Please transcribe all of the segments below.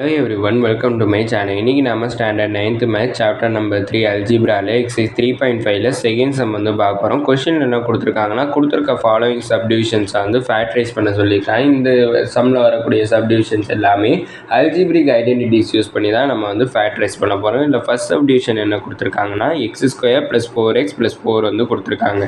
Hello everyone, welcome to my channel. இன்னைக்கு நாம standard 9th maths chapter number 3 அல்ஜிப்ரால exercise 3.5ல செகண்ட் சம் வந்து பார்க்க போகிறோம். கொஸ்டின் என்ன கொடுத்துருக்காங்கன்னா கொடுத்துருக்க ஃபாலோவிங் சப்டிவிஷன்ஸை வந்து ஃபேக்டரைஸ் பண்ண சொல்லியிருக்காங்க. இந்த சம்மில் வரக்கூடிய சப்டிவிஷன்ஸ் எல்லாமே அல்ஜிப்ரிக் ஐடென்டிட்டிஸ் யூஸ் பண்ணி தான் நம்ம வந்து ஃபேக்டரைஸ் பண்ண போகிறோம். இல்லை ஃபர்ஸ்ட் சப்டிவிஷன் என்ன கொடுத்துருக்காங்கன்னா x² + 4x + 4 வந்து கொடுத்துருக்காங்க.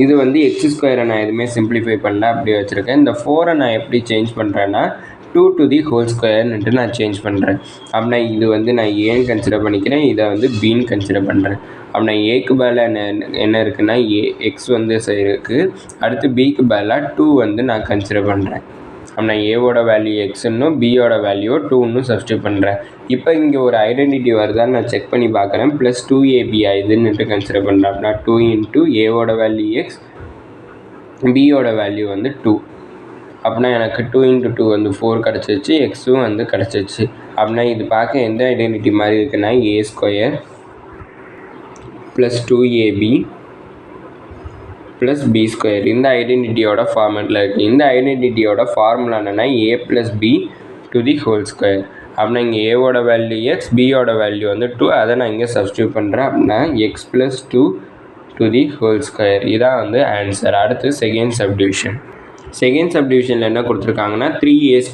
இது வந்து x² நான் எதுவுமே சிம்பிளிஃபை பண்ணல, அப்படியே வச்சுருக்கேன். இந்த 4 நான் எப்படி சேஞ்ச் பண்ணுறேன்னா 2 to the whole squareன்ட்டு நான் சேஞ்ச் பண்ணுறேன். அப்படின்னா இது வந்து நான் ஏன்னு கன்சிடர் பண்ணிக்கிறேன், இதை வந்து பின்னு கன்சிடர் பண்ணுறேன். அப்படின்னா ஏக்கு பதிலாக என்ன இருக்குன்னா எக்ஸ் வந்து இருக்குது. அடுத்து பிக்கு பதிலாக 2 வந்து நான் கன்சிடர் பண்ணுறேன். அப்படின்னா ஏவோட வேல்யூ எக்ஸ்ன்னும் பியோட வேல்யூ 2ன்னு சப்ஸ்டியூட் பண்ணுறேன். இப்போ இங்கே ஒரு ஐடென்டிட்டி வருதான்னு நான் செக் பண்ணி பார்க்குறேன். ப்ளஸ் 2ab இதுன்னுட்டு கன்சிடர் பண்ணுறேன். அப்படின்னா 2 இன்ட்டு ஏவோட வேல்யூ எக்ஸ், பியோட வேல்யூ வந்து 2. அப்படின்னா எனக்கு 2 × 2 வந்து 4 கிடச்சிச்சு, எக்ஸும் வந்து கிடச்சிச்சு. அப்படின்னா இது பார்க்க எந்த ஐடென்டிட்டி மாதிரி இருக்குன்னா a² + 2ab + b². இந்த ஐடென்டிட்டியோட ஃபார்மேட்டில் இருக்குது. இந்த ஐடென்டிட்டியோட ஃபார்முலா என்னென்னா a + b to the whole square. அப்படின்னா இங்கே ஏவோட வேல்யூ எக்ஸ், பியோட வேல்யூ வந்து 2, அதை நான் இங்கே சப்ஸ்டியூட் பண்ணுறேன். அப்படின்னா x + 2 to the whole square. இதான் வந்து ஆன்சர். அடுத்து செகண்ட் சப்டிவிஷன். செகண்ட் சப்டிவிஷனில் என்ன கொடுத்துருக்காங்கன்னா 3a² -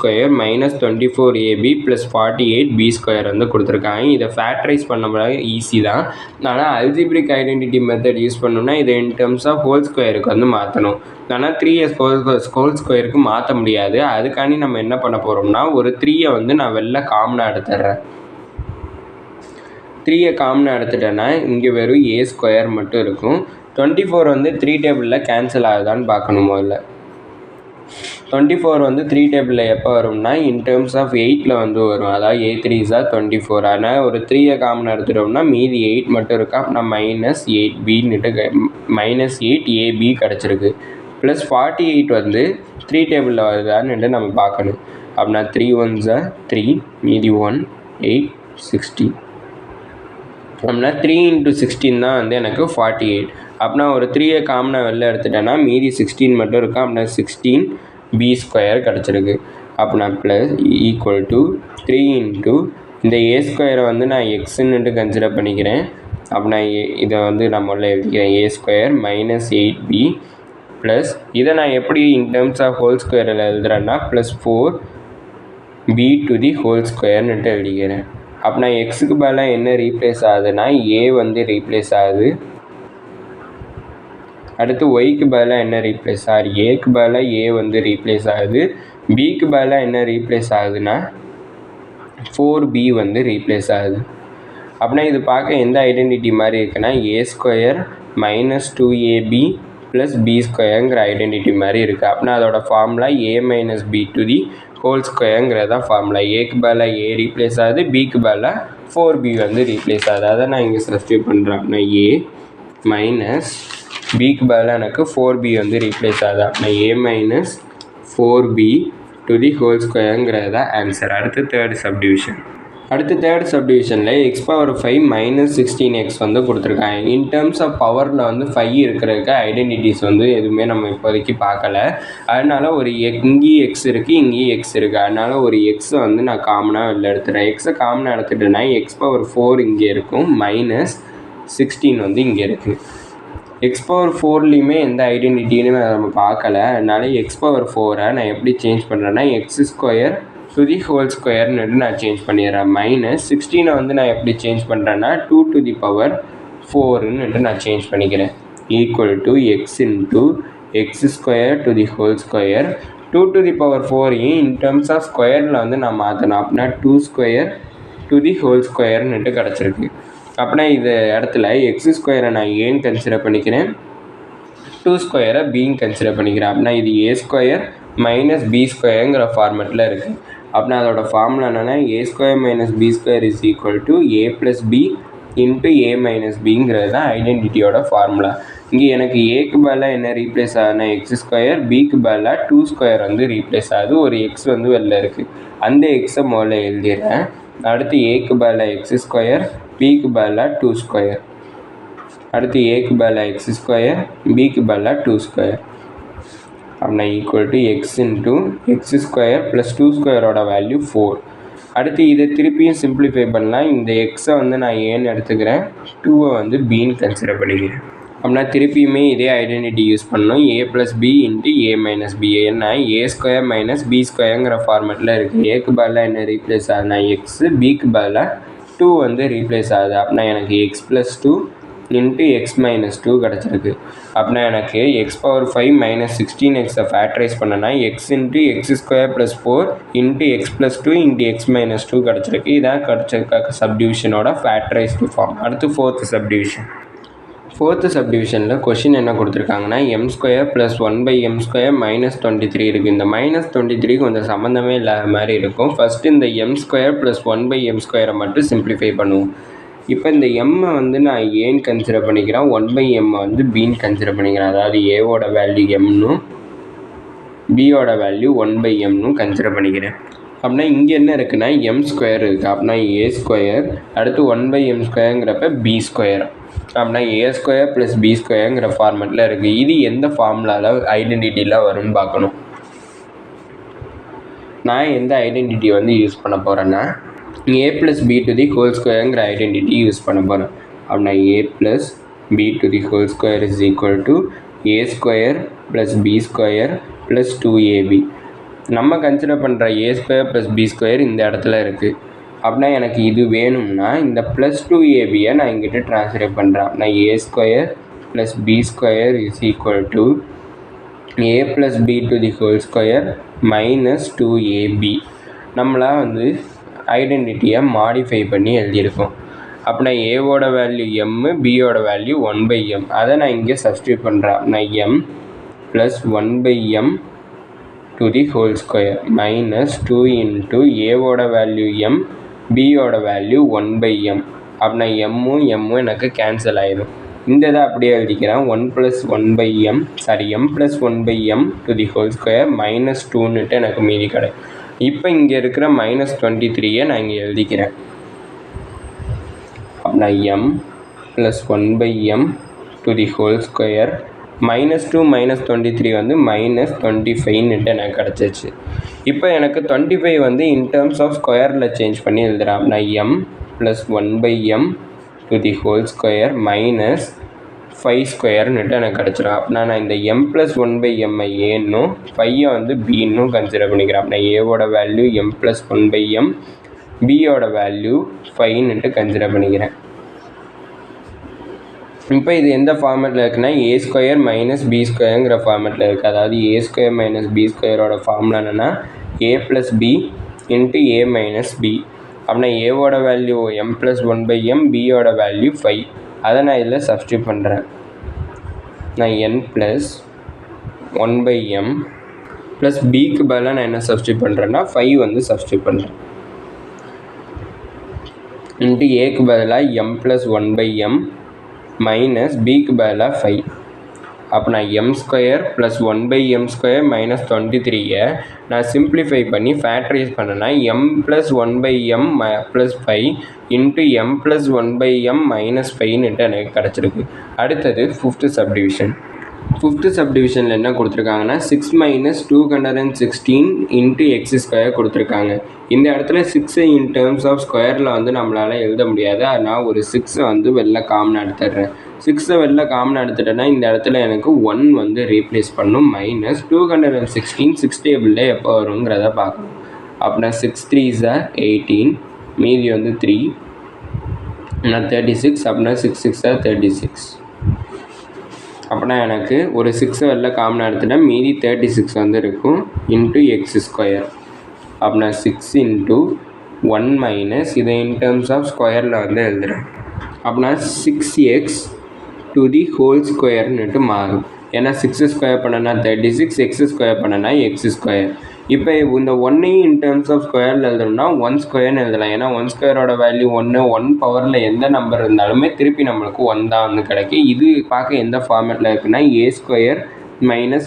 24ab + 48b² வந்து கொடுத்துருக்காங்க. இதை ஃபேக்டரைஸ் பண்ண ஈஸி தான். ஆனால் அல்ஜிப்ரிக் ஐடென்டிட்டி மெத்தட் யூஸ் பண்ணணும்னா இதை இன் டர்ம்ஸ் ஆஃப் ஹோல் ஸ்கொயருக்கு வந்து மாற்றணும். ஆனால் 3a² ஹோல் ஸ்கொயருக்கு மாற்ற முடியாது. அதுக்காண்டி நம்ம என்ன பண்ண போகிறோம்னா ஒரு 3 வந்து நான் வெளில காமனாக எடுத்துடுறேன். 3 காமனாக எடுத்துட்டேன்னா இங்கே வெறும் a² மட்டும் இருக்கும். 24 வந்து 3 டேபிளில் கேன்சல் ஆகுதான்னு பார்க்கணும். முதல்ல 24 வந்து 3 டேபிளில் எப்போ வரும்னா இன் டேர்ம்ஸ் ஆஃப் 8ல் வந்து வரும். அதாவது a3s are 24. அதனால் ஒரு 3 காமனாக எடுத்துட்டோம்னா மீதி 8 மட்டும் இருக்கா. நான் -8ab கிடச்சிருக்கு. ப்ளஸ் 48 வந்து 3 டேபிளில் வருதான்னு நம்ம பார்க்கணும். அப்படின்னா 3 1s are 3, மீதி 1 8 16. அப்படின்னா 3 × 16 தான் வந்து எனக்கு 48. அப்படின்னா ஒரு 3 காமனாக வெளில எடுத்துட்டேன்னா மீதி 16 மட்டும் இருக்கா. அப்படின்னா 16b² கிடச்சிருக்கு. அப்படின்னா ப்ளஸ் ஈக்குவல் டு 3 இன்ட்டு இந்த a² வந்து நான் எக்ஸுன்னுட்டு கன்சிடர் பண்ணிக்கிறேன். அப்படின்னா இதை வந்து நான் முதல்ல எழுதிக்கிறேன். a² - 8b ப்ளஸ் இதை நான் எப்படி இன் டர்ம்ஸ் ஆஃப் ஹோல் ஸ்கொயரில் எழுதுறேன்னா plus 4b to the whole squareன்னுட்டு எழுதிக்கிறேன். அப்படின்னா எக்ஸுக்கு பதிலாக என்ன ரீப்ளேஸ் ஆகுதுன்னா a வந்து ரீப்ளேஸ் ஆகுது. அடுத்து ஒய்க்கு பதிலாக என்ன ரீப்ளேஸ் ஆகுது, ஏக்கு பதிலாக a வந்து ரீப்ளேஸ் ஆகுது. பிக்கு பதிலாக என்ன ரீப்ளேஸ் ஆகுதுன்னா 4b வந்து ரீப்ளேஸ் ஆகுது. அப்படின்னா இது பார்க்க எந்த ஐடென்டிட்டி மாதிரி இருக்குன்னா a² - 2ab + b²ங்கிற ஐடென்டிட்டி மாதிரி இருக்குது. அப்படின்னா அதோட formula a - b to the whole squareங்கிறது தான் ஃபார்முலா. ஏக்கு பதிலாக a ரீப்ளேஸ் ஆகுது, பிக்கு பதிலாக 4b வந்து ரீப்ளேஸ் ஆகுது. அதை நான் இங்கே சப்ஸ்டியூட் பண்ணுறேன். அப்படின்னா a மைனஸ் பிக்கு பதிலாக எனக்கு 4b வந்து ரீப்ளேஸ் ஆகுது. அப்படின்னா a - 4b to the whole squareங்கிறது தான் ஆன்சர். அடுத்து தேர்ட் சப்டிவிஷன். அடுத்து தேர்ட் சப்டிவிஷனில் x⁵ - 16x வந்து கொடுத்துருக்காங்க. இன் டர்ம்ஸ் ஆஃப் பவரில் வந்து 5 இருக்கிறதுக்கு ஐடென்டிட்டிஸ் வந்து எதுவுமே நம்ம இப்போதைக்கு பார்க்கல. அதனால் ஒரு இங்கேயும் எக்ஸ் இருக்குது, இங்கேயும் எக்ஸ் இருக்குது. அதனால் ஒரு எக்ஸை வந்து நான் காமனாக வெளில எடுத்துகிறேன். எக்ஸை காமனாக எடுத்துட்டேன்னா x⁴ இங்கே இருக்கும், -16 வந்து இங்கே இருக்குது. x⁴ எந்த ஐடென்டிட்டின்னு நம்ம பார்க்கல. அதனால x⁴ நான் எப்படி சேஞ்ச் பண்ணுறேன்னா x² to the whole squareன்னுட்டு நான் சேஞ்ச் பண்ணிடுறேன். -16 வந்து நான் எப்படி சேஞ்ச் பண்ணுறேன்னா 2 to the power 4ன்னுட்டு நான் சேஞ்ச் பண்ணிக்கிறேன். Equal to x into x² to the whole square. 2 to the power 4ஐயும் இன் டர்ம்ஸ் ஆஃப் ஸ்கொயரில் வந்து நான் மாற்றணும். அப்படின்னா 2² to the whole squareன்னுட்டு கிடச்சிருக்கு. அப்படின்னா இது இடத்துல x² நான் ஏன்னு கன்சிடர் பண்ணிக்கிறேன், 2² பின்னு கன்சிடர் பண்ணிக்கிறேன். அப்படின்னா இது a² - b²ங்கிற ஃபார்மெட்டில் இருக்குது. அப்படின்னா அதோட ஃபார்முலா என்னென்னா a² - b² is equal to a + b into a - bங்கிறது தான் ஐடென்டிட்டியோட ஃபார்முலா. இங்கே எனக்கு ஏக்கு பதிலாக என்ன ரீப்ளேஸ் ஆகுதுன்னா x², பிக்கு பதிலாக 2² வந்து ரீப்ளேஸ் ஆகுது. ஒரு எக்ஸ் வந்து வெளில இருக்குது. அந்த எக்ஸை முதல்ல எழுதிடுறேன். அடுத்து ஏக்கு பதிலாக x², பிக்கு பதிலாக 2². அடுத்து ஏக்கு பதிலாக x², பிக்கு பதிலாக 2². அப்படின்னா equal to X into x² + 2² value 4. அடுத்து இதை திருப்பியும் சிம்பிளிஃபை பண்ணலாம். இந்த எக்ஸை வந்து நான் ஏன்னு எடுத்துக்கிறேன், 2வை வந்து பின்னு கன்சிடர் பண்ணிக்கிறேன். அப்படின்னா திருப்பியுமே இதே ஐடென்டிட்டி யூஸ் பண்ணணும். a + b × a - b. ஏன்னா a² - b² ஃபார்மேட்டில் இருக்குது. ஏக்கு பதிலாக என்ன ரீப்ளேஸ் ஆகுதுன்னா எக்ஸு, பிக்கு பதிலாக 2 வந்து ரீப்ளேஸ் ஆகுது. அப்படின்னா எனக்கு x + 2 × x - 2 கிடச்சிருக்கு. அப்படின்னா எனக்கு x⁵ - 16xஐ ஃபேக்டரைஸ் பண்ணனா x × x² + 4 × x + 2 × x - 2 கிடச்சிருக்கு. இதான் கிடச்சிருக்க சப்டிவிஷனோட ஃபேக்டரைஸ்டு ஃபார்ம். அடுத்து ஃபோர்த்து சப்டிவிஷன். ஃபோர்த்து சப்டிவிஷனில் கொஷின் என்ன கொடுத்துருக்காங்கன்னா m² + 1/m² - 23 இருக்குது. இந்த -23 கொஞ்சம் சம்மந்தமே இல்லாத மாதிரி இருக்கும். ஃபஸ்ட்டு இந்த m² + 1/m² மட்டும் சிம்பிளிஃபை பண்ணுவோம். இப்போ இந்த m வந்து நான் ஏன்னு கன்சிடர் பண்ணிக்கிறேன், 1/m வந்து பின்னு கன்சிடர் பண்ணிக்கிறேன். அதாவது ஏவோட வேல்யூ mனும் பியோட வேல்யூ 1/mனும் கன்சிடர் பண்ணிக்கிறேன். அப்படின்னா இங்கே என்ன இருக்குன்னா m² இருக்குது. அப்படின்னா a², அடுத்து 1/m²ங்கிறப்ப b². அப்படின்னா a² + b²ங்கிற ஃபார்மெட்டில் இருக்குது. இது எந்த ஃபார்முலாவில் ஐடென்டிட்டியில் வரும்னு பார்க்கணும். நான் எந்த ஐடென்டிட்டி வந்து யூஸ் பண்ண போகிறேன்னா a + b² ஐடென்டிட்டி யூஸ் பண்ண போகிறேன். அப்படின்னா a + b² = a² + b² + 2ab. நம்ம கன்சிடர் பண்ணுற a² + b² இந்த இடத்துல இருக்குது. அப்படின்னா எனக்கு இது வேணும்னா இந்த +2ab நான் இங்கிட்ட ட்ரான்ஸ்லேட் பண்ணுறேன். அப்படின்னா a² + b² = a + b² - 2ab. நம்மளாக வந்து ஐடென்டிட்டியை மாடிஃபை பண்ணி எழுதியிருக்கோம். அப்படின்னா ஏவோட வேல்யூ m, பியோட வேல்யூ 1/m. அதை நான் இங்கே சப்ஸ்டியூட் பண்ணுறேன். அப்படின்னா m + 1/m (2) -2 × ஏவோட வேல்யூ m, பியோட வேல்யூ 1/m. அப்படின்னா எம்மும் எனக்கு கேன்சல் ஆயிடும். இந்த இதை அப்படியே எழுதிக்கிறேன். m + 1/m - 2ன்னுட்டு எனக்கு மீதி கிடைக்கும். இப்போ இங்கே இருக்கிற -23 நான் இங்கே எழுதிக்கிறேன். அப்படின்னா m + 1/m (2) -2 -23 வந்து -25ன்னுட்டு எனக்கு கிடச்சிச்சு. இப்போ எனக்கு 25 வந்து இன் டேர்ம்ஸ் ஆஃப் ஸ்கொயரில் சேஞ்ச் பண்ணி எழுதுகிறேன். அப்படின்னா m + 1/m (2) - 5² எனக்கு கிடச்சிடும். அப்படின்னா நான் இந்த m + 1/m ஏன்னும் 5 வந்து பின்னும் கன்சிடர் பண்ணிக்கிறேன். அப்படின்னா ஏவோட வேல்யூ m + 1/m, பியோட வேல்யூ 5ன்னுட்டு கன்சிடர் பண்ணிக்கிறேன். இப்போ இது எந்த ஃபார்மேட்டில் இருக்குன்னா a² - b²ங்கிற ஃபார்மேட்டில் இருக்குது. அதாவது a² - b²ஓட ஃபார்முலா என்னென்னா a + b × a - b. அப்படின்னா ஏவோட வேல்யூ m + 1/m, பியோட வேல்யூ 5. அதை நான் இதில் சப்ஸ்டியூட் பண்ணுறேன். நான் n + 1/m ப்ளஸ் பிக்கு பதிலாக நான் என்ன சப்ஸ்டியூட் பண்ணுறேன்னா 5 வந்து சப்ஸ்டியூட் பண்ணுறேன். இன்ட்டு ஏக்கு பதிலாக m + 1/m மைனஸ் பிக்கு பதிலாக 5. அப்போ நான் m² + 1/m² - 23 நான் சிம்பிளிஃபை பண்ணி ஃபேக்டரைஸ் பண்ணேன்னா m + 1/m + 5 into m + 1/m - 5ன்னுட்டு எனக்கு கிடச்சிருக்கு. அடுத்தது ஃபிஃப்த்து சப்டிவிஷன். ஃபிஃப்த்து சப்டிவிஷனில் என்ன கொடுத்துருக்காங்கன்னா 6 - 216 × x² கொடுத்துருக்காங்க. இந்த இடத்துல 6 இன் டேர்ம்ஸ் ஆஃப் ஸ்கொயரில் வந்து நம்மளால் எழுத முடியாது. அதனால் ஒரு 6 வந்து வெளில காமனாக எடுத்துடுறேன். 6 வெளில காமனாக எடுத்துட்டேன்னா இந்த இடத்துல எனக்கு 1 வந்து ரீப்ளேஸ் பண்ணும். -216 6 டேபிளில் எப்போ வருங்கிறத பார்க்கணும். அப்படின்னா 6 3s are 18, மீதி வந்து 3, 36. அப்படின்னா 6 6s are 36. அப்படின்னா எனக்கு ஒரு 6 வெளில காமனாக எடுத்துட்டா மீதி 36 வந்து இருக்கும் இன்ட்டு x². அப்படின்னா 6 × 1 - இதை இன் டேர்ம்ஸ் ஆஃப் ஸ்கொயரில் வந்து எழுதுகிறேன். அப்படின்னா 6x² மாறும். ஏன்னா 6² பண்ணனா 36, x² பண்ணனா x². இப்போ இந்த 1ஐயும் இன் டேர்ம்ஸ் ஆஃப் ஸ்கொயரில் எழுதணும்னா 1² எழுதலாம். ஏன்னா 1² வேல்யூ 1 பவரில் எந்த நம்பர் இருந்தாலுமே திருப்பி நம்மளுக்கு 1 தான் வந்து கிடைக்கும். இது பார்க்க எந்த ஃபார்மேட்டில் இருக்குன்னா a²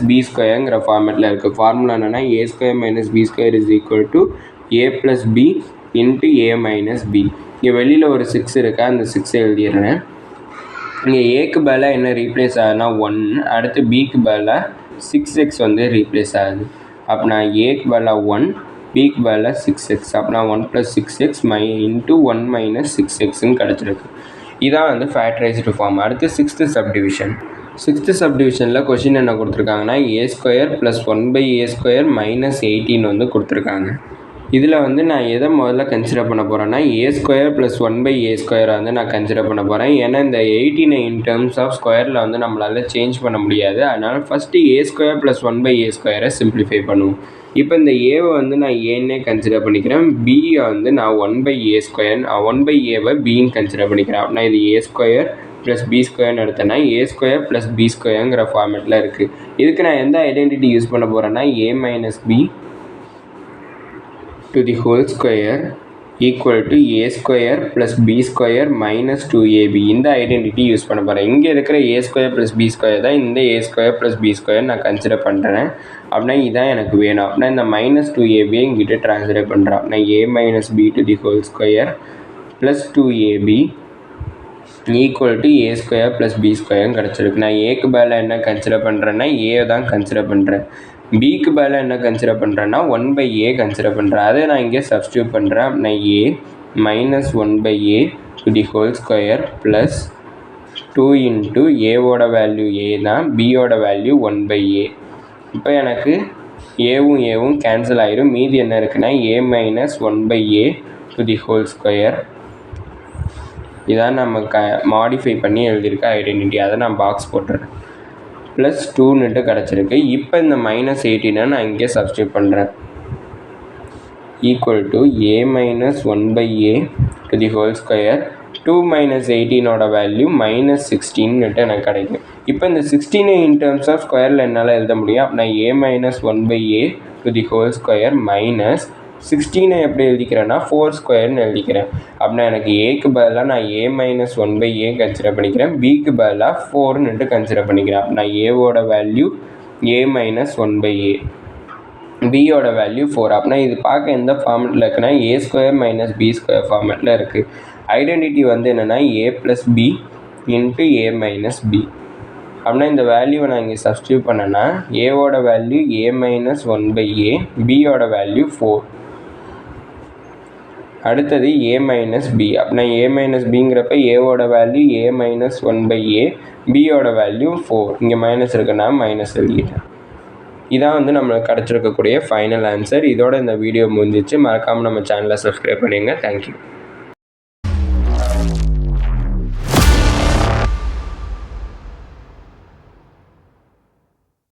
- b²ங்கிற ஃபார்மேட்டில் இருக்குது. ஃபார்முலா என்னென்னா a² - b² = a + b × a - b. இங்கே வெளியில் ஒரு 6 இருக்கா, அந்த 6 எழுதிடுறேன். இங்கே ஏக்கு பதிலாக என்ன ரீப்ளேஸ் ஆகுதுன்னா 1, அடுத்து பிக்கு பதிலாக 6x வந்து ரீப்ளேஸ் ஆகுது. அப்படின்னா ஏக்கு பதிலாக 1, பிக்கு பதிலாக 6x. அப்படின்னா 1 + 6x இன்ட்டு 1 - 6xன்னு கிடச்சிருக்கு. இதான் வந்து ஃபேக்டரைஸ்டு ஃபார்ம். அடுத்து சிக்ஸ்த்து சப்டிவிஷனில் கொஷின் என்ன கொடுத்துருக்காங்கன்னா a² + 1/a² - 18 வந்து கொடுத்துருக்காங்க. இதில் வந்து நான் எதை முதல்ல கன்சிடர் பண்ண போகிறேன்னா a² + 1/a² வந்து நான் கன்சிடர் பண்ண போகிறேன். ஏன்னா இந்த 18 இன் டேர்ம்ஸ் ஆஃப் ஸ்கொயரில் வந்து நம்மளால் சேஞ்ச் பண்ண முடியாது. அதனால் ஃபஸ்ட்டு a² + 1/a² சிம்பிளிஃபை பண்ணுவோம். இப்போ இந்த ஏவை வந்து நான் ஏன்னே கன்சிடர் பண்ணிக்கிறேன். பியை வந்து நான் 1/a², 1/aவை பின்னு கன்சிடர் பண்ணிக்கிறேன். அப்படின்னா இது a² + b² எடுத்தேன்னா a² + b²ங்கிற ஃபார்மேட்டில் இருக்குது. இதுக்கு நான் எந்த ஐடென்டிட்டி யூஸ் பண்ண போகிறேன்னா a - b to the whole square equal to a² + b² - 2ab. இந்த ஐடென்டிட்டி யூஸ் பண்ண போகிறேன். இங்கே இருக்கிற a² + b² தான் இந்த a² + b² நான் கன்சிடர் பண்ணுறேன். அப்படின்னா இதான் எனக்கு வேணும். அப்படின்னா இந்த -2ab இங்கிட்ட ட்ரான்ஸ்லேட் பண்ணுறேன். அப்படின்னா a - b to the whole square + 2ab equal to a² + b² கிடச்சிருக்கு. நான் ஏக்கு பதிலாக என்ன கன்சிடர் பண்ணுறேன்னா ஏ தான் கன்சிடர் பண்ணுறேன். பிக்கு பதிலாக என்ன கன்சிடர் பண்ணுறேன்னா 1/a கன்சிடர் பண்ணுறேன். அதை நான் இங்கே சப்ஸ்டியூட் பண்ணுறேன். அப்படின்னா a - 1/a to the whole square + 2 into ஏவோட வேல்யூ a தான், பியோட வேல்யூ 1/a. இப்போ எனக்கு ஏவும் கேன்சல் ஆகிடும். மீதி என்ன இருக்குன்னா a - 1/a to the whole square. இதான் நம்ம மாடிஃபை பண்ணி எழுதியிருக்க ஐடென்டிட்டி. அதை நான் பாக்ஸ் போட்டுறேன். +2ன்னுட்டு கிடச்சிருக்கு. இப்போ இந்த -18 நான் இங்கே சப்ஸ்டியூட் பண்ணுறேன். Equal to a - 1/a to the whole square 2 - 18ஓட வேல்யூ -16ன்னுட்டு எனக்கு கிடைக்கும். இப்போ இந்த 16 இன் டேர்ம்ஸ் ஆஃப் ஸ்கொயரில் என்னால் எழுத முடியும். அப்படின்னா a - 1/a to the whole square - 16 எப்படி எழுதிக்கிறேன்னா 4² எழுதிக்கிறேன். அப்படின்னா எனக்கு ஏக்கு பதிலாக நான் a - 1/a கன்சிடர் பண்ணிக்கிறேன். பிக்கு பதிலாக 4ன்னுட்டு கன்சிடர் பண்ணிக்கிறேன். அப்படின்னா ஏவோட வேல்யூ a - 1/a, பியோட வேல்யூ 4. அப்படின்னா இது பார்க்க எந்த ஃபார்மெட்டில் இருக்குன்னா a² - b² ஃபார்மெட்டில் இருக்குது. ஐடென்டிட்டி வந்து என்னென்னா a + b into a - b. அப்படின்னா இந்த வேல்யூவை நான் இங்கே சப்ஸ்டியூட் பண்ணேன்னா ஏவோட வேல்யூ a - 1/a, பியோட வேல்யூ 4. அடுத்தது a - b. அப்படின்னா a - bங்கிறப்ப ஏவோட வேல்யூ a - 1/a, பியோட வேல்யூ 4. இங்கே மைனஸ் இருக்குன்னா மைனஸ் எழுதிட்டேன். இதான் வந்து நம்மளுக்கு கிடச்சிருக்கக்கூடிய ஃபைனல் ஆன்சர். இதோட இந்த வீடியோ முடிஞ்சிச்சு. மறக்காமல் நம்ம சேனலை சப்ஸ்கிரைப் பண்ணிடுங்க. தேங்க்யூ.